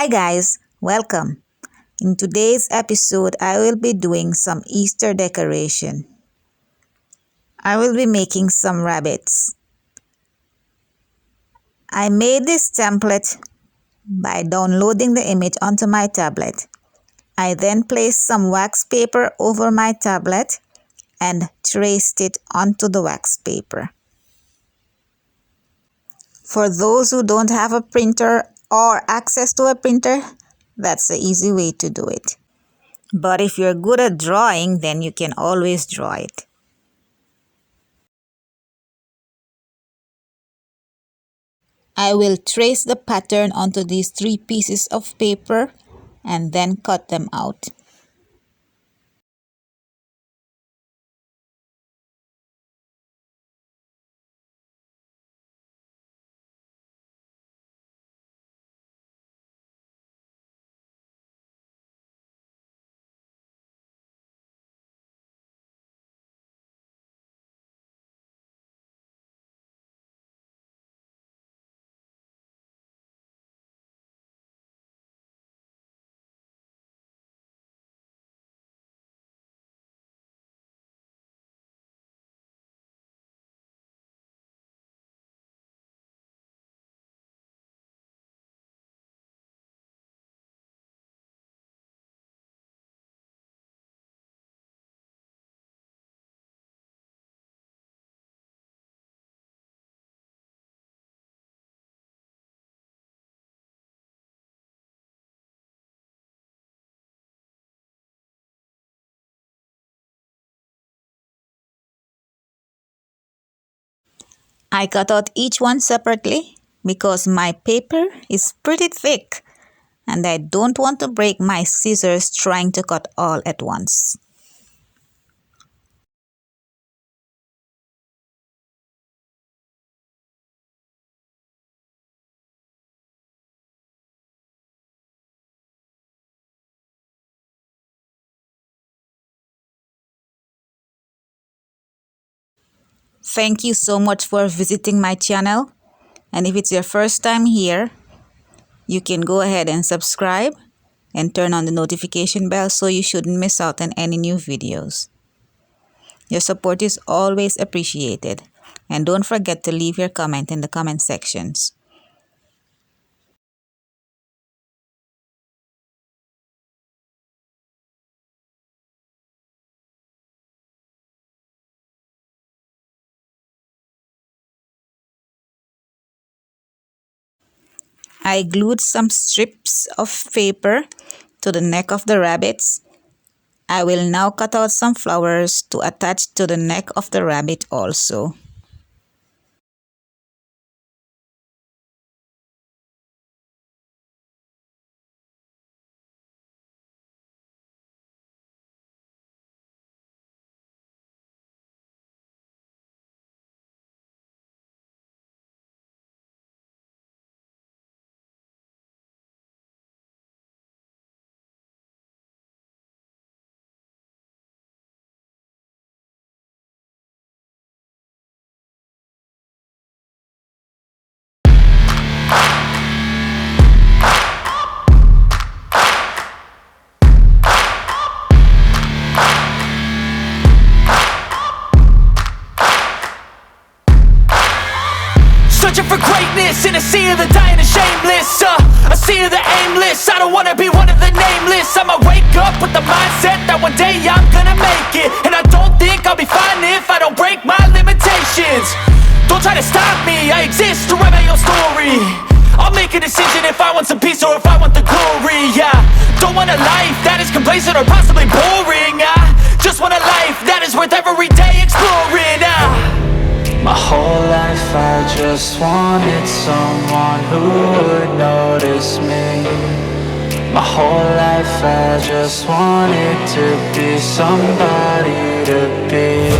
Hi guys, welcome. In today's episode, I will be doing some Easter decoration. I will be making some rabbits. I made this template by downloading the image onto my tablet. I then placed some wax paper over my tablet and traced it onto the wax paper. For those who don't have a printer or access to a printer, that's the easy way to do it. But if you're good at drawing, then you can always draw it. I will trace the pattern onto these 3 pieces of paper and then cut them out. I cut out each one separately because my paper is pretty thick and I don't want to break my scissors trying to cut all at once. Thank you so much for visiting my channel, and if it's your first time here, you can go ahead and subscribe and turn on the notification bell so you shouldn't miss out on any new videos. Your support is always appreciated, and don't forget to leave your comment in the comment sections. I glued some strips of paper to the neck of the rabbits. I will now cut out some flowers to attach to the neck of the rabbit also. Searching for greatness in a sea of the dying and shameless, a sea of the aimless. I don't wanna be one of the nameless. I'ma wake up with the mindset that one day I'm gonna make it, and I don't think I'll be fine if I don't break my limitations. Don't try to stop me, I exist to write my own story. I'll make a decision if I want some peace or if I want the glory. Yeah, don't want a life that is complacent or possibly boring. I just want a life that is worth every day exploring. My whole life I just wanted someone who would notice me. My whole life I just wanted to be somebody to be.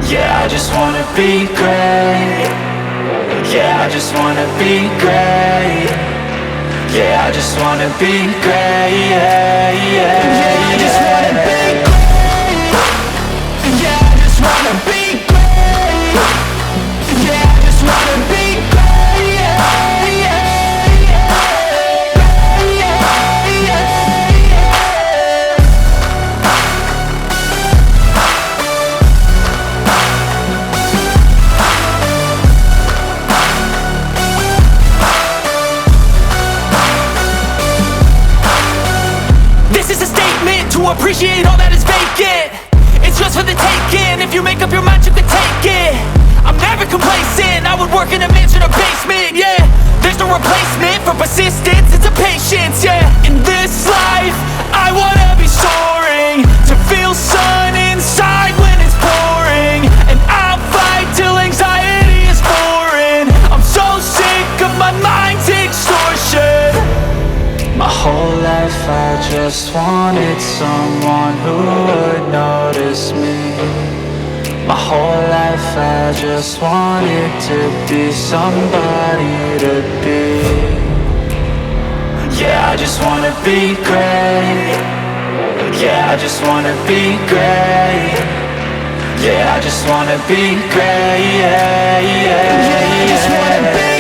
Yeah, I just wanna be great. Yeah, I just wanna be great. Yeah, I just wanna be great. Yeah, I just wanna be great. Yeah, I just wanna be great. Yeah, I just wanna be great. Yeah, appreciate all that is vacant. It's yours for the taking. If you make up your mind, you can take it. I'm never complacent. I would work in a mansion or basement, yeah. There's no replacement for persistence, it's a patience, yeah. In this life, I wanna be soaring, to feel sun inside when it's pouring. And I'll fight till anxiety is foreign. I'm so sick of my mind's extortion. My whole life I just wanted someone who would notice me. My whole life I just wanted to be somebody to be. Yeah, I just wanna be great. Yeah, I just wanna be great. Yeah, I just wanna be great. Yeah, yeah, yeah. I just wanna be